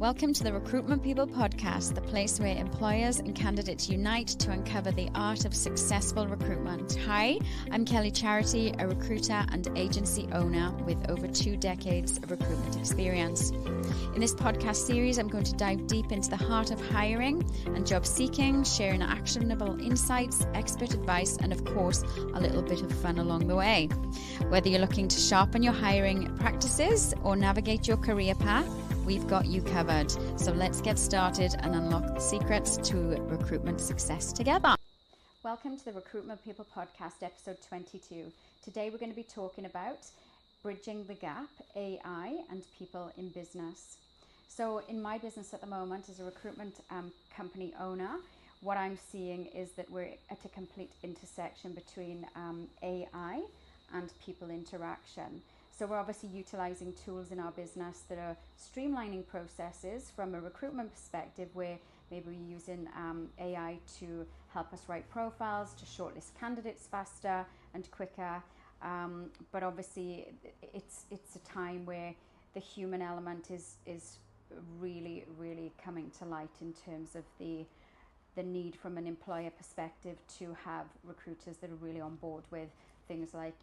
Welcome to the Recruitment People podcast, the place where employers and candidates unite to uncover the art of successful recruitment. Hi, I'm Kelly Charity, a recruiter and agency owner with over 2 decades of recruitment experience. In this podcast series, I'm going to dive deep into the heart of hiring and job seeking, sharing actionable insights, expert advice, and of course, a little bit of fun along the way. Whether you're looking to sharpen your hiring practices or navigate your career path, we've got you covered. So let's get started and unlock the secrets to recruitment success together. Welcome to the Recruitment People podcast, episode 22. Today we're going to be talking about bridging the gap, AI and people in business. So in my business at the moment as a recruitment company owner, what I'm seeing is that we're at a complete intersection between AI and people interaction. So we're obviously utilizing tools in our business that are streamlining processes from a recruitment perspective, where maybe we're using AI to help us write profiles, to shortlist candidates faster and quicker. But obviously it's a time where the human element is really coming to light in terms of the need from an employer perspective to have recruiters that are really on board with things like,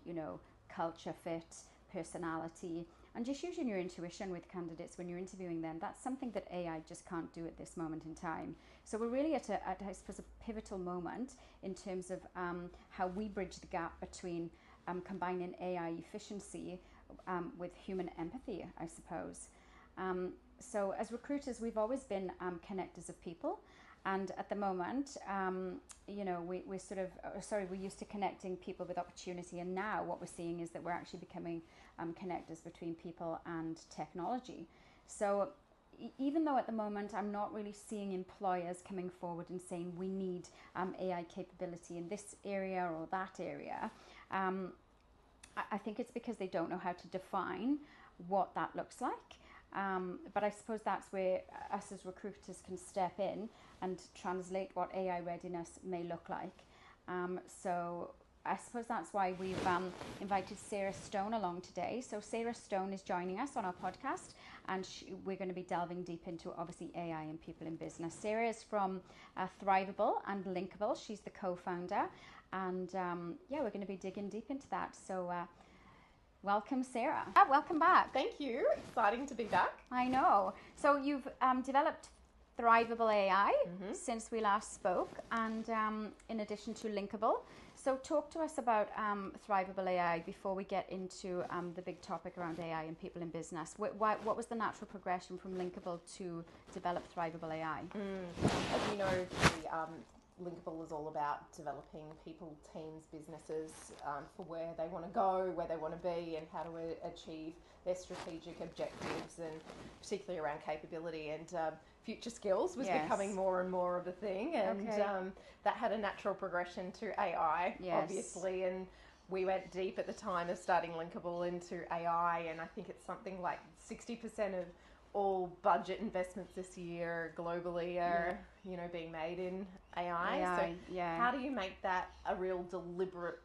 culture fit, personality, and just using your intuition with candidates when you're interviewing them. That's something that AI just can't do at this moment in time. So we're really at I suppose, a pivotal moment in terms of how we bridge the gap between combining AI efficiency with human empathy, I suppose. So as recruiters, we've always been connectors of people. And at the moment, we're used to connecting people with opportunity. And now what we're seeing is that we're actually becoming connectors between people and technology. So even though at the moment I'm not really seeing employers coming forward and saying we need AI capability in this area or that area, I think it's because they don't know how to define what that looks like. But I suppose that's where us as recruiters can step in and translate what AI readiness may look like. So I suppose that's why we've invited Sarah Stone along today. So Sarah Stone is joining us on our podcast, and we're going to be delving deep into obviously AI and people in business. Sarah is from Thriveable and Linkable. She's the co-founder, and we're going to be digging deep into that. So welcome, Sarah. Welcome back. Thank you. Exciting to be back. I know. So you've developed Thriveable AI since we last spoke, and in addition to Linkable. So talk to us about Thriveable AI before we get into the big topic around AI and people in business. What was the natural progression from Linkable to develop Thriveable AI? As you know, Linkable is all about developing people, teams, businesses for where they want to go, where they want to be, and how to achieve their strategic objectives, and particularly around capability and future skills was becoming more and more of a thing. And that had a natural progression to AI, obviously. And we went deep at the time of starting Linkable into AI, and I think it's something like 60% of all budget investments this year globally are, being made in AI. So how do you make that a real deliberate,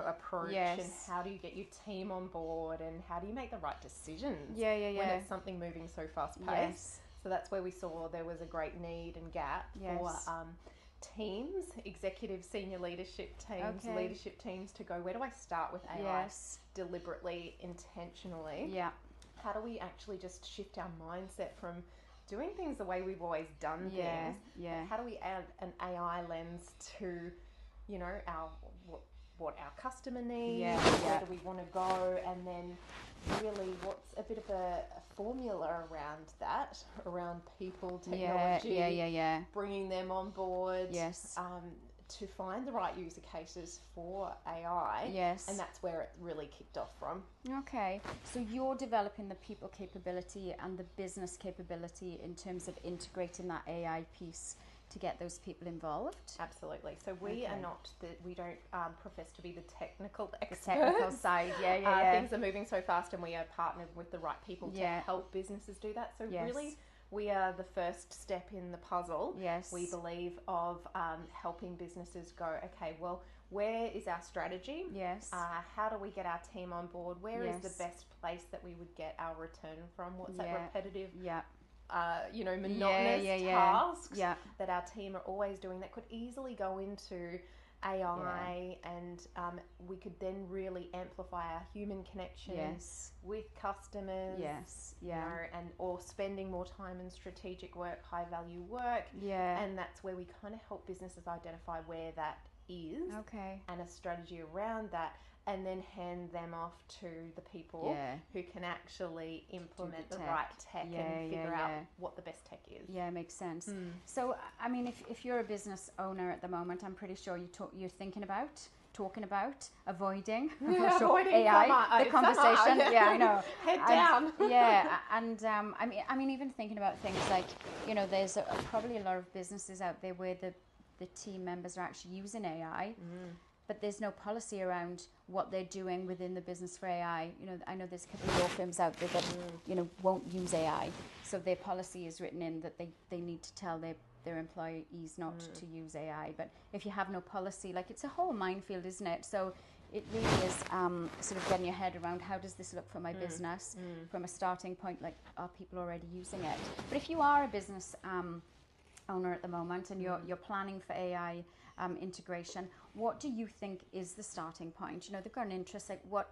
approach? And how do you get your team on board? And how do you make the right decisions when it's something moving so fast paced? So that's where we saw there was a great need and gap for teams, executive senior leadership teams, leadership teams to go, where do I start with AI deliberately, intentionally? How do we actually just shift our mindset from doing things the way we've always done things? How do we add an AI lens to, what our customer needs? Where do we want to go? And then really what's a bit of a formula around that, around people, technology, bringing them on board, to find the right user cases for AI. And that's where it really kicked off from. Okay, so you're developing the people capability and the business capability in terms of integrating that AI piece to get those people involved? Absolutely. So we are not we don't profess to be the technical experts. The technical side, Things are moving so fast, and we are partnered with the right people to help businesses do that. So really, we are the first step in the puzzle, we believe, of helping businesses go, okay, well, where is our strategy? How do we get our team on board? Where is the best place that we would get our return from? What's that repetitive monotonous tasks that our team are always doing that could easily go into AI, and we could then really amplify our human connections with customers, or spending more time in strategic work, high value work, and that's where we kind of help businesses identify where that is, and a strategy around that, and then hand them off to the people who can actually implement the right tech and figure out what the best tech is. Yeah, makes sense. So, I mean, if you're a business owner at the moment, I'm pretty sure you're talking about avoiding AI, the conversation. Yeah, I know. Head down. I mean, even thinking about things like, there's probably a lot of businesses out there where the team members are actually using AI. But there's no policy around what they're doing within the business for AI. I know there's a couple of law firms out there that, won't use AI. So their policy is written in that they need to tell their employees not to use AI. But if you have no policy, like, it's a whole minefield, isn't it? So it really is sort of getting your head around, how does this look for my business from a starting point? Like, are people already using it? But if you are a business owner at the moment and you're planning for AI integration, what do you think is the starting point? They've got an interest. Like, what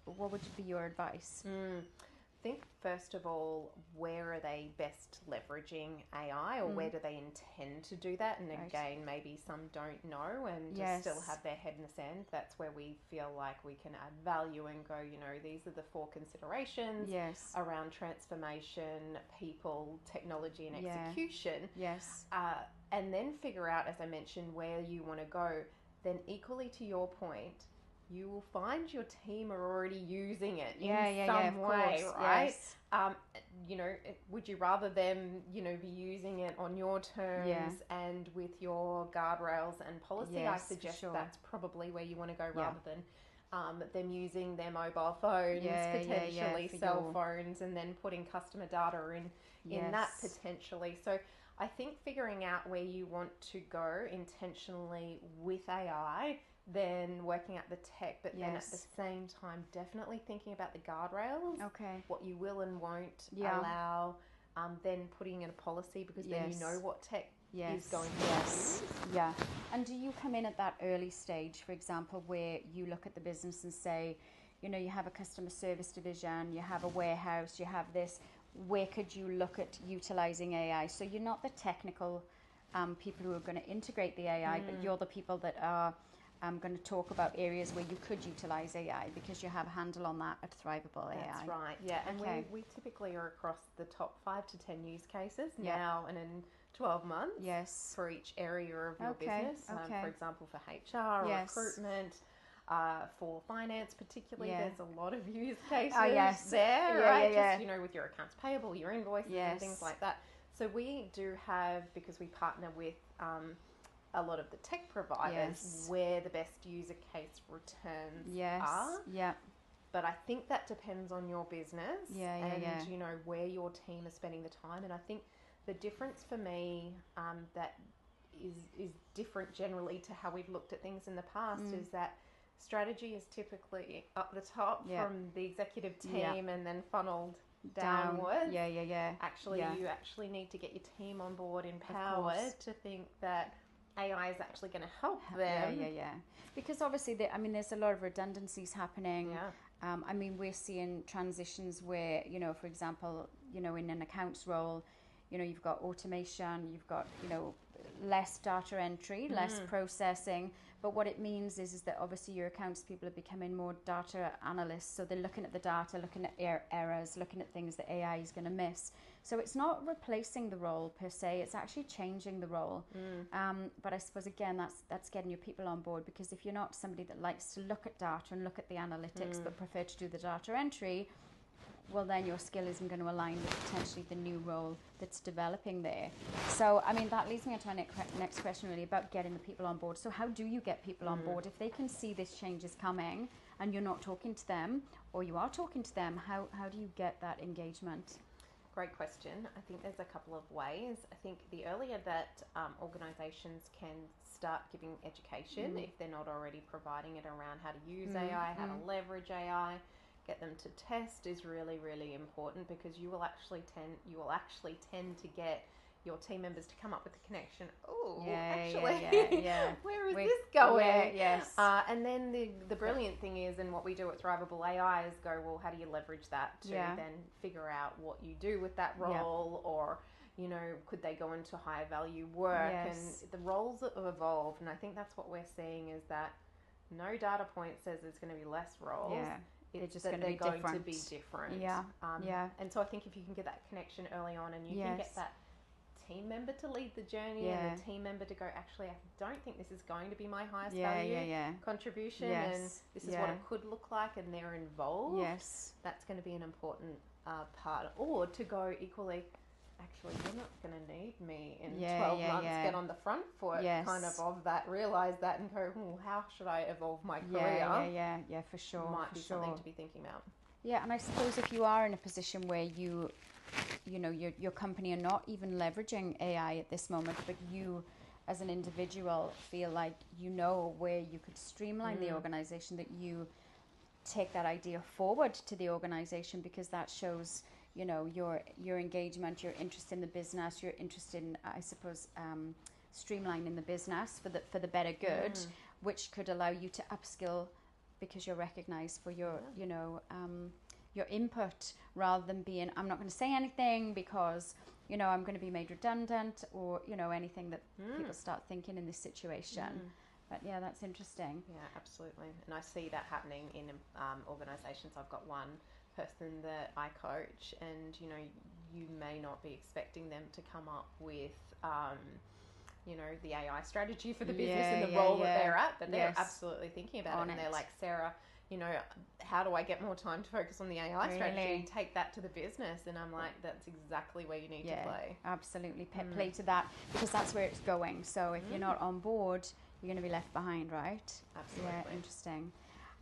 would be your advice? I think, first of all, where are they best leveraging AI, or where do they intend to do that? And again, maybe some don't know and just still have their head in the sand. That's where we feel like we can add value and go, these are the 4 considerations around transformation, people, technology, and execution. And then figure out, as I mentioned, where you want to go. Then, equally to your point, you will find your team are already using it in some way, right? Would you rather them, be using it on your terms and with your guardrails and policy? I suggest that's probably where you want to go, rather than them using their mobile phones, potentially cell phones, and then putting customer data in that potentially. So I think figuring out where you want to go intentionally with AI, then working out the tech, but then at the same time definitely thinking about the guardrails, what you will and won't allow, then putting in a policy, because then you know what tech is going to use. And do you come in at that early stage, for example, where you look at the business and say, you have a customer service division, you have a warehouse, you have this, where could you look at utilizing AI? So you're not the technical people who are going to integrate the AI, but you're the people that are going to talk about areas where you could utilize AI, because you have a handle on that at Thrivable AI. That's right, and we typically are across the top 5 to 10 use cases now and in 12 months for each area of your business. For example, for HR or recruitment, for finance particularly, there's a lot of use cases there, right? Just, with your accounts payable, your invoices and things like that. So we do have, because we partner with a lot of the tech providers, where the best user case returns are. But I think that depends on your business and where your team is spending the time. And I think the difference for me that is different generally to how we've looked at things in the past is that strategy is typically up the top from the executive team and then funneled downwards. Actually, you actually need to get your team on board, empowered to think that AI is actually going to help them. Because obviously, there's a lot of redundancies happening. We're seeing transitions where, for example, in an accounts role, you've got automation, you've got, less data entry, less processing. But what it means is that obviously your accounts people are becoming more data analysts. So they're looking at the data, looking at errors, looking at things that AI is going to miss. So it's not replacing the role per se, it's actually changing the role. But I suppose, again, that's getting your people on board, because if you're not somebody that likes to look at data and look at the analytics but prefer to do the data entry, well, then your skill isn't going to align with potentially the new role that's developing there. So, that leads me on to my next question, really, about getting the people on board. So how do you get people on board? If they can see this change is coming and you're not talking to them, or you are talking to them, how do you get that engagement? Great question. I think there's a couple of ways. I think the earlier that organisations can start giving education, if they're not already providing it around how to use AI, how to leverage AI, get them to test is really, really important, because you will actually tend to get your team members to come up with the connection. Oh, actually, where is this going? Yes. And then the brilliant thing is, and what we do at Thriveable AI is go, well, how do you leverage that to then figure out what you do with that role, or could they go into higher value work? And the roles that have evolved, and I think that's what we're seeing, is that no data point says there's going to be less roles. Yeah. It's just that going they're to be going different. to be different. Yeah. And so I think if you can get that connection early on, and you can get that team member to lead the journey, and the team member to go, actually, I don't think this is going to be my highest value contribution, and this is what it could look like, and they're involved. That's going to be an important part. Or to go equally, actually, you're not going to need me in 12 months. Get on the front foot, kind of that, realize that, and go, how should I evolve my career? Yeah, for sure. Might be something to be thinking about. Yeah, and I suppose if you are in a position where your company are not even leveraging AI at this moment, but you as an individual feel like where you could streamline the organization, that you take that idea forward to the organization, because that shows your engagement, your interest in the business, your interest in, I suppose, streamlining the business for the better good, which could allow you to upskill, because you're recognized for your your input, rather than being, I'm not going to say anything because I'm going to be made redundant, or anything that people start thinking in this situation. But yeah, that's interesting. Yeah, absolutely. And I see that happening in organizations. I've got one person that I coach, and you may not be expecting them to come up with the AI strategy for the business and the role that they're at, but they're absolutely thinking about it, and they're like, Sarah, how do I get more time to focus on the AI strategy? Take that to the business. And I'm like, that's exactly where you need to play. Absolutely. Play to that, because that's where it's going. So if you're not on board, you're going to be left behind, right? Absolutely. Yeah, interesting.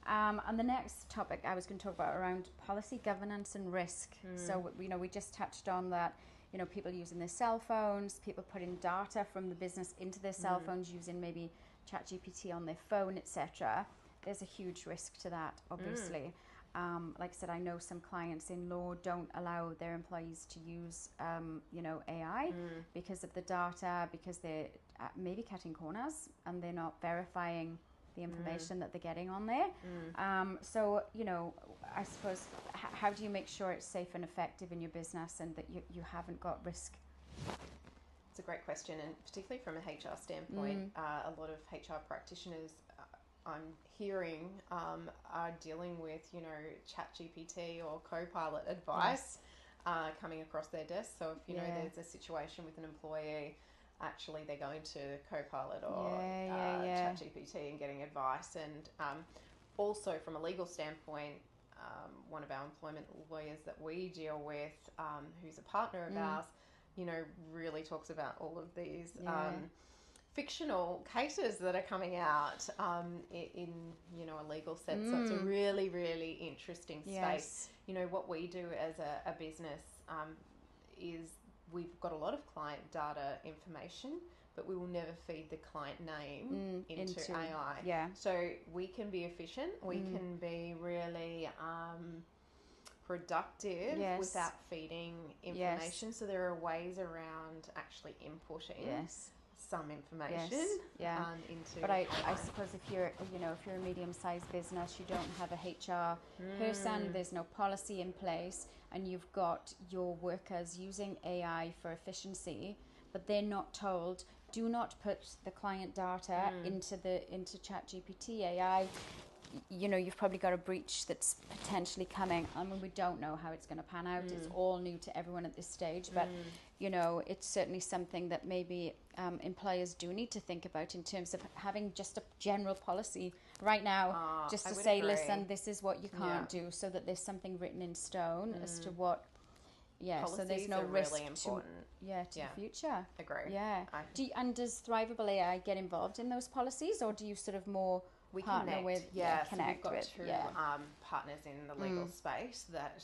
And the next topic I was going to talk about around policy, governance and risk. So, we just touched on that, people using their cell phones, people putting data from the business into their cell phones, using maybe ChatGPT on their phone, etc. There's a huge risk to that, obviously. Like I said, I know some clients in law don't allow their employees to use, AI because of the data, because they're maybe cutting corners and they're not verifying the information that they're getting on there. So, I suppose, how do you make sure it's safe and effective in your business, and that you haven't got risk? It's a great question, and particularly from a HR standpoint, a lot of HR practitioners I'm hearing are dealing with, ChatGPT or Copilot advice coming across their desk. So if, there's a situation with an employee, actually they're going to Copilot or ChatGPT and getting advice. And also from a legal standpoint, one of our employment lawyers that we deal with, who's a partner of ours, really talks about all of these fictional cases that are coming out in a legal sense. So it's a really, really interesting space. What we do as a business is we've got a lot of client data information, but we will never feed the client name into AI. Yeah. So we can be efficient. We can be really productive without feeding information. So there are ways around actually inputting some information into. But I suppose if you're a medium-sized business, you don't have a HR person, there's no policy in place, and you've got your workers using AI for efficiency, but they're not told, do not put the client data into ChatGPT AI. You've probably got a breach that's potentially coming. I mean, we don't know how it's going to pan out. It's all new to everyone at this stage, but it's certainly something that maybe employers do need to think about, in terms of having just a general policy right now, just to say, listen, this is what you can't do, so that there's something written in stone as to what. Policies so there's no risk really important. to the future. Agree. Yeah. And does Thriveable AI get involved in those policies, or do you sort of more we partner connect with? so we've got two partners in the legal space that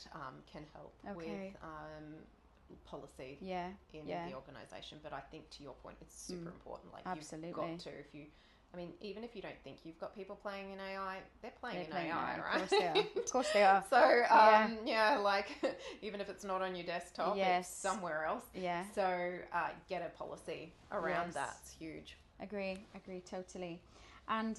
can help with policy in the organisation. But I think, to your point, it's super important. Like, absolutely. you've got to, if you I mean, even if you don't think you've got people playing in AI, they're playing in playing AI, it. right? Of course they are. Of course they are. So, Yeah. like, even if it's not on your desktop, Yes. it's somewhere else. Yeah. So, get a policy around Yes. that's huge. Agree totally. And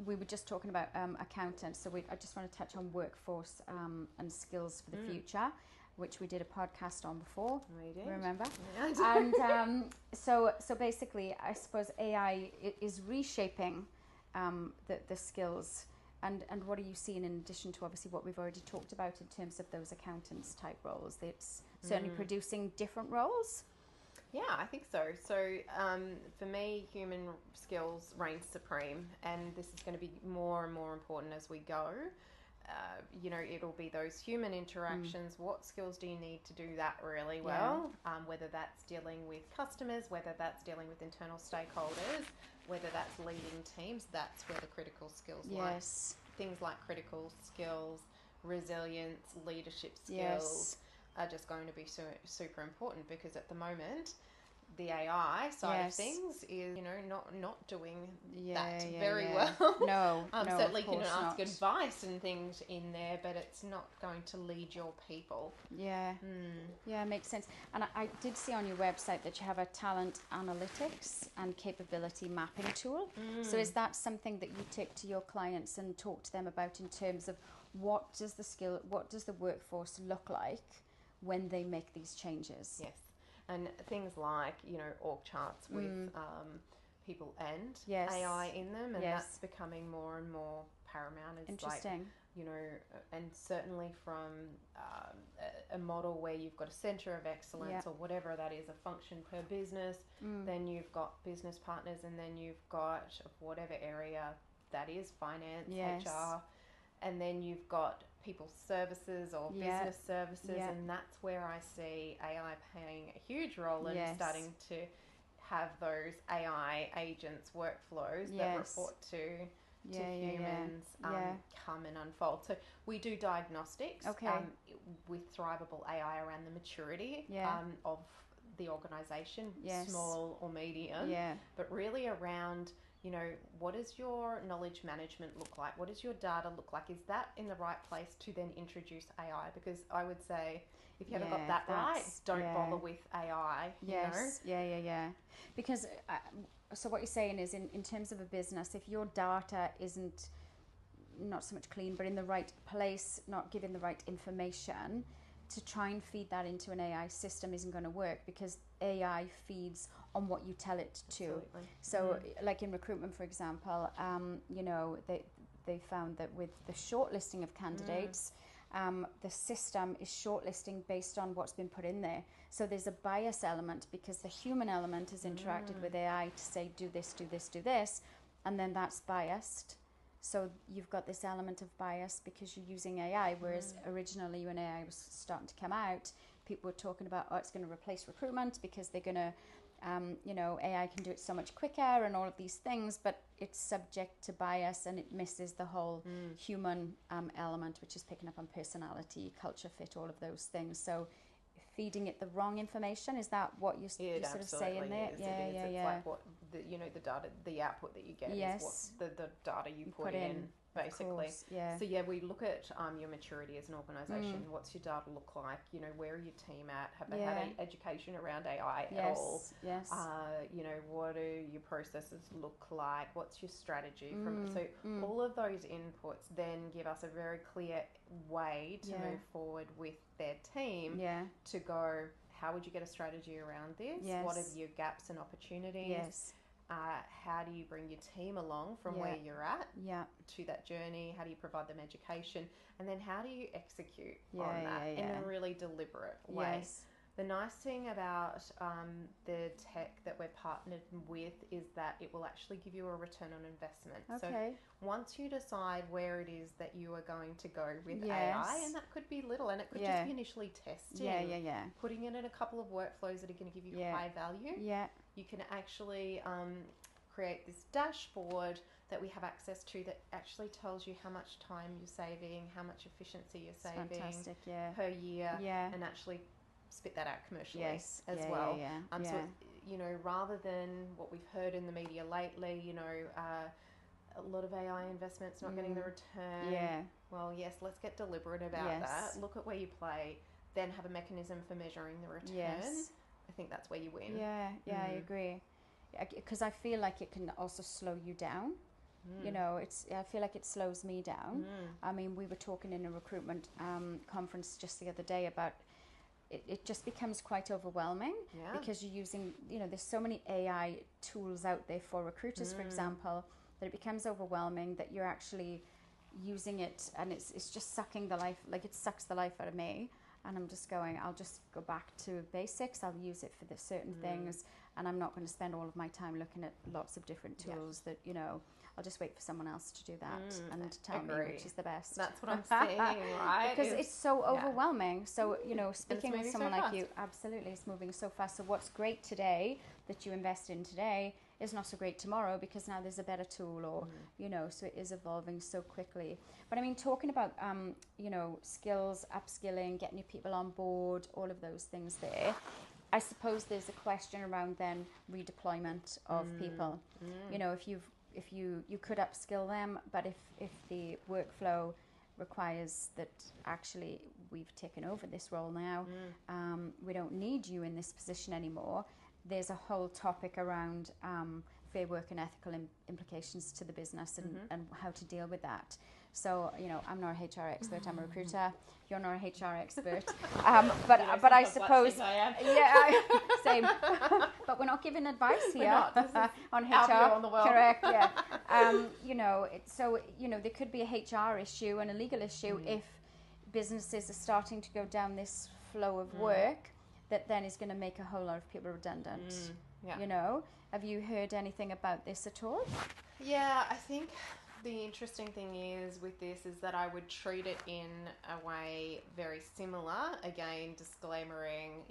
we were just talking about accountants, so I just want to touch on workforce and skills for the future, which we did a podcast on before. We did. Remember? Yeah. And so basically, I suppose AI is reshaping the skills. And what are you seeing in addition to obviously what we've already talked about in terms of those accountants type roles? It's certainly producing different roles. Yeah, I think so. So for me, human skills reign supreme, and this is going to be more and more important as we go. It'll be those human interactions. What skills do you need to do that really well? Whether that's dealing with customers, whether that's dealing with internal stakeholders, whether that's leading teams, that's where the critical skills lie. Things like critical skills, resilience, leadership skills are just going to be super important, because at the moment the AI side of things is not doing that very well. No, certainly of you can course ask not. advice and things in there, but it's not going to lead your people. Yeah, makes sense. And I did see on your website that you have a talent analytics and capability mapping tool. So is that something that you take to your clients and talk to them about in terms of what does the workforce look like when they make these changes? Yes. And things like, org charts with people and AI in them, and that's becoming more and more paramount. It's interesting. And certainly from a model where you've got a centre of excellence or whatever that is, a function per business, then you've got business partners, and then you've got whatever area that is, finance, HR, and then you've got people services or business services, and that's where I see AI playing a huge role in starting to have those AI agents workflows that report to humans come and unfold. So we do diagnostics with Thrivable AI around the maturity of the organisation, small or medium, but really around what does your knowledge management look like? What does your data look like? Is that in the right place to then introduce AI? Because I would say if you haven't got that right, don't bother with AI. Yeah. Because so what you're saying is in terms of a business, if your data isn't not so much clean, but in the right place, not giving the right information, to try and feed that into an AI system isn't going to work, because AI feeds on what you tell it to. Absolutely. So like in recruitment, for example, they found that with the shortlisting of candidates, the system is shortlisting based on what's been put in there. So there's a bias element, because the human element has interacted with AI to say, do this, do this, do this, and then that's biased. So you've got this element of bias because you're using AI, whereas originally when AI was starting to come out, people were talking about, it's going to replace recruitment because they're going to, AI can do it so much quicker and all of these things, but it's subject to bias, and it misses the whole human element, which is picking up on personality, culture fit, all of those things. So feeding it the wrong information, is that what you're sort of saying there? Is. It's like what the data, the output that you get is what the data you put in. Basically. So we look at your maturity as an organisation. What's your data look like? Where are your team at? Have they had any education around AI at all? Yes. What do your processes look like? What's your strategy? All of those inputs then give us a very clear way to move forward with their team to go, how would you get a strategy around this? What are your gaps and opportunities? How do you bring your team along from where you're at to that journey? How do you provide them education? And then how do you execute on that in a really deliberate way? The nice thing about the tech that we're partnered with is that it will actually give you a return on investment. So once you decide where it is that you are going to go with AI, and that could be little, and it could just be initially testing, putting it in a couple of workflows that are going to give you high value, you can actually create this dashboard that we have access to that actually tells you how much time you're saving, how much efficiency you're saving per year, and actually spit that out commercially as well. So rather than what we've heard in the media lately, a lot of AI investments not getting the return. Yeah. Well, yes, let's get deliberate about that. Look at where you play, then have a mechanism for measuring the return. Yes. I think that's where you win. Yeah, I agree. Because I feel like it can also slow you down. I feel like it slows me down. I mean, we were talking in a recruitment conference just the other day about it just becomes quite overwhelming because you're using, there's so many AI tools out there for recruiters, for example, that it becomes overwhelming, that you're actually using it and it's just sucking the life, like it sucks the life out of me. And I'm just going, I'll just go back to basics. I'll use it for the certain things, and I'm not going to spend all of my time looking at lots of different tools that, I'll just wait for someone else to do that and tell me which is the best. That's what I'm saying, right? Because it's so overwhelming. So, speaking with someone like you, absolutely, it's moving so fast. So what's great today that you invest in today is not so great tomorrow because now there's a better tool or, so it is evolving so quickly. But I mean, talking about, skills, upskilling, getting your people on board, all of those things there, I suppose there's a question around then redeployment of people. If you could upskill them, but if the workflow requires that actually we've taken over this role now, we don't need you in this position anymore. There's a whole topic around fair work and ethical implications to the business and how to deal with that. So, I'm not a HR expert, I'm a recruiter. You're not a HR expert. But I suppose, same. But we're not giving advice here on HR. On the world. Correct, yeah. There could be a HR issue and a legal issue if businesses are starting to go down this flow of work that then is going to make a whole lot of people redundant. Have you heard anything about this at all? Yeah, I think the interesting thing is with this is that I would treat it in a way very similar. Again, disclaimering,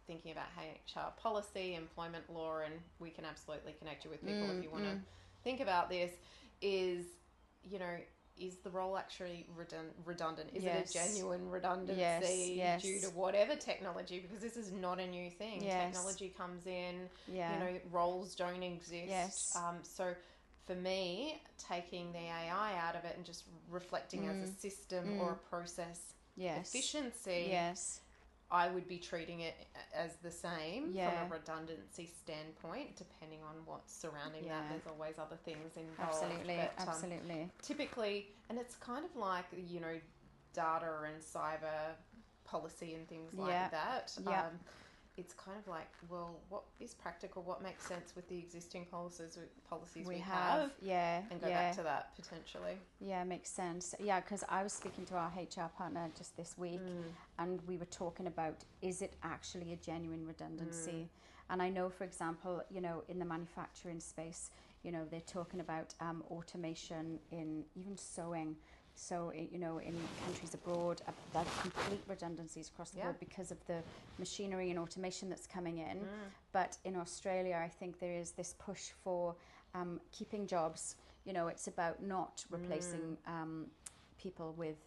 thinking about HR policy, employment law, and we can absolutely connect you with people if you want to think about this, is the role actually redundant? Is it a genuine redundancy due to whatever technology? Because this is not a new thing. Technology comes in, roles don't exist. So for me, taking the AI out of it and just reflecting as a system or a process efficiency, I would be treating it as the same from a redundancy standpoint, depending on what's surrounding that. There's always other things involved. Absolutely. Typically, and it's kind of like, data and cyber policy and things like that. It's kind of like, well, what is practical? What makes sense with the existing policies we have? And go back to that potentially. Yeah, makes sense. Yeah, because I was speaking to our HR partner just this week and we were talking about, is it actually a genuine redundancy? And I know, for example, in the manufacturing space, they're talking about automation in even sewing. So, in countries abroad, there are complete redundancies across the board because of the machinery and automation that's coming in. But in Australia, I think there is this push for keeping jobs. It's about not replacing people with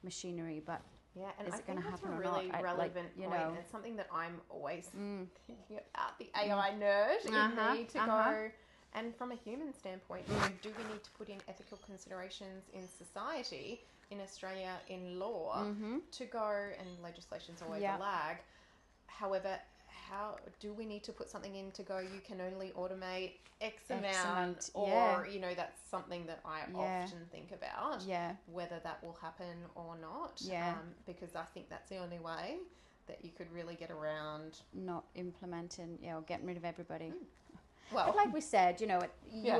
machinery, but and is I it going to happen or really not? Relevant point. And it's something that I'm always thinking about, the AI nerd in me to go. And from a human standpoint, do we need to put in ethical considerations in society, in Australia, in law, to go, and legislation's always a lag. However, how do we need to put something in to go, you can only automate X amount, or, that's something that I often think about, whether that will happen or not, because I think that's the only way that you could really get around not implementing, getting rid of everybody. Well, but like we said, you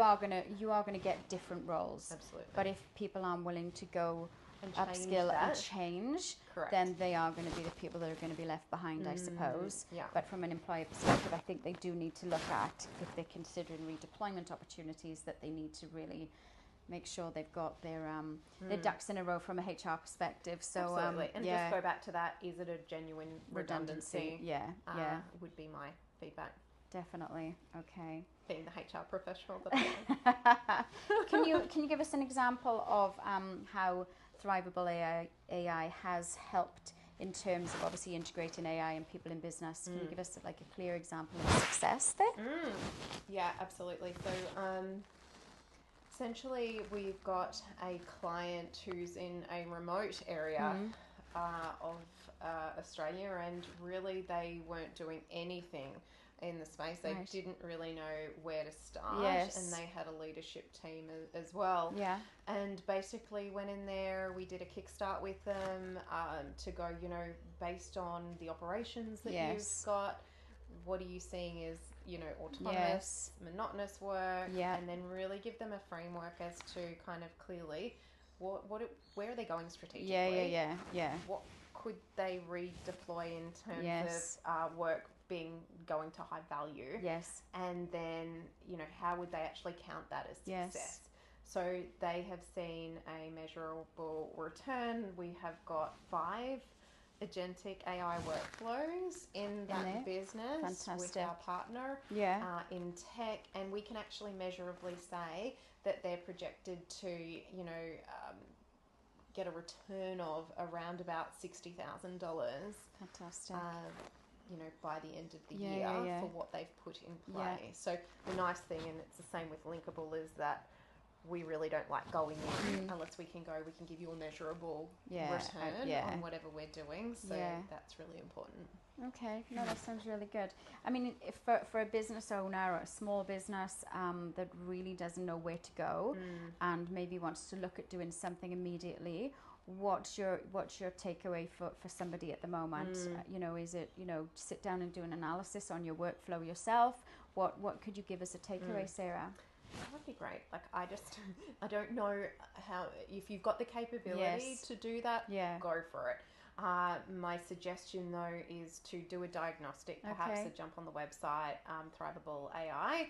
are gonna get different roles. Absolutely. But if people aren't willing to go upskill and change, then they are going to be the people that are going to be left behind, I suppose. But from an employer perspective, I think they do need to look at, if they're considering redeployment opportunities, that they need to really make sure they've got their ducks in a row from a HR perspective. So absolutely. And just go back to that, is it a genuine redundancy? Would be my feedback. Definitely. Okay. Being the HR professional that I am. Can you give us an example of how Thrivable AI has helped in terms of obviously integrating AI and people in business? Can you give us like a clear example of success there? Yeah, absolutely. So essentially we've got a client who's in a remote area of Australia, and really they weren't doing anything in the space. They didn't really know where to start, and they had a leadership team as well. Yeah. And basically went in there, we did a kickstart with them to go, you know, based on the operations that you've got, what are you seeing is, you know, autonomous, monotonous work, and then really give them a framework as to kind of clearly where are they going strategically? What could they redeploy in terms of work going to high value? And then, you know, how would they actually count that as success? So they have seen a measurable return. We have got 5 agentic AI workflows in that business with our partner in tech, and we can actually measurably say that they're projected to, you know, get a return of around about $60,000. Fantastic. You know, by the end of the year for what they've put in play. So the nice thing, and it's the same with Linkable, is that we really don't like going in unless we can give you a measurable return on whatever we're doing. So that's really important. Okay, no, that sounds really good. I mean, if for a business owner or a small business that really doesn't know where to go and maybe wants to look at doing something immediately, what's your takeaway for somebody at the moment? You know, is it, you know, sit down and do an analysis on your workflow yourself? What could you give us a takeaway, Sarah? That would be great. Like, I don't know how, if you've got the capability to do that, go for it. My suggestion though is to do a diagnostic, perhaps to jump on the website, Thrivable AI,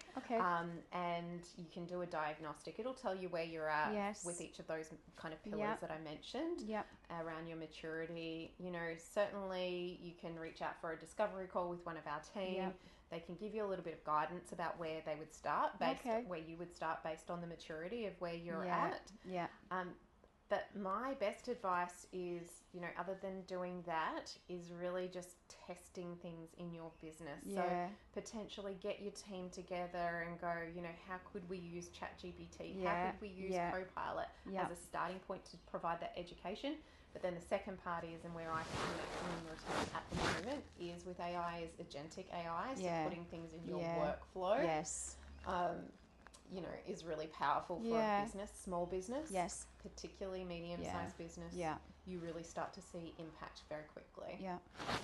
and you can do a diagnostic. It'll tell you where you're at with each of those kind of pillars that I mentioned around your maturity. You know, certainly you can reach out for a discovery call with one of our team. They can give you a little bit of guidance about where they would start, where you would start based on the maturity of where you're at. But my best advice is, you know, other than doing that, is really just testing things in your business. So potentially get your team together and go, you know, how could we use ChatGPT? How could we use Copilot as a starting point to provide that education? But then the second part is, and where I see maximum return at the moment, is with AI, is agentic AI. So putting things in your workflow. You know, is really powerful for a business, small business, particularly medium-sized business. You really start to see impact very quickly.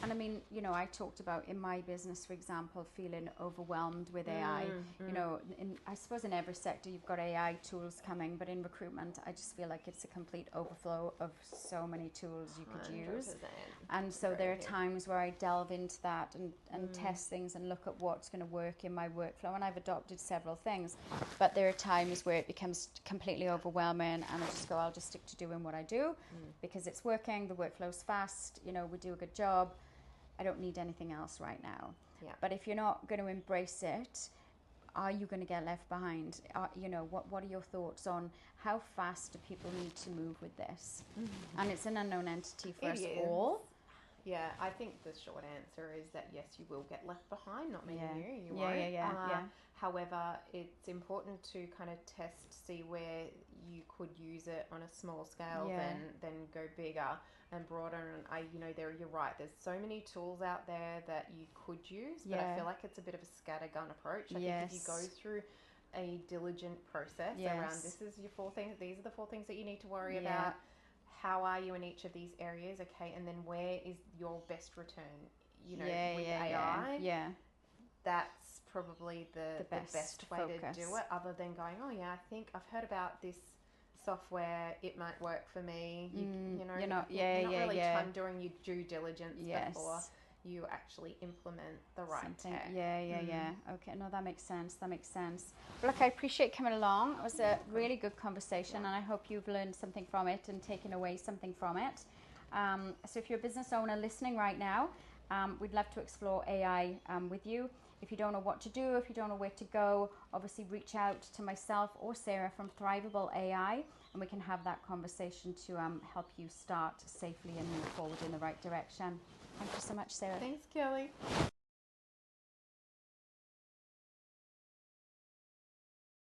And I mean, you know, I talked about in my business, for example, feeling overwhelmed with AI. You know, I suppose in every sector you've got AI tools coming, but in recruitment, I just feel like it's a complete overflow of so many tools you could use. And so there are times where I delve into that and test things and look at what's going to work in my workflow. And I've adopted several things, but there are times where it becomes completely overwhelming, and I just go, I'll just stick to doing what I do because it's working, the workflow's fast, you know, we do a good job. I don't need anything else right now. But if you're not going to embrace it, are you going to get left behind? You know, what are your thoughts on how fast do people need to move with this? And it's an unknown entity for us all. Yeah, I think the short answer is that yes, you will get left behind. Not meaning you won't. However, it's important to kind of test, see where you could use it on a small scale, then go bigger and broader. And you're right. There's so many tools out there that you could use, but I feel like it's a bit of a scattergun approach. I think if you go through a diligent process around this is your 4 things. These are the 4 things that you need to worry about. How are you in each of these areas? Okay, and then where is your best return? You know, with AI. That's probably the best way to do it, other than going, oh yeah, I think I've heard about this software, it might work for me. You know, you're not really doing your due diligence before you actually implement the right tech. Okay, no, that makes sense. Well, look, I appreciate coming along. It was a really good conversation, and I hope you've learned something from it and taken away something from it. So if you're a business owner listening right now, we'd love to explore AI with you. If you don't know what to do, if you don't know where to go, obviously reach out to myself or Sarah from Thrivable AI, and we can have that conversation to help you start safely and move forward in the right direction. Thank you so much, Sarah. Thanks, Kelly.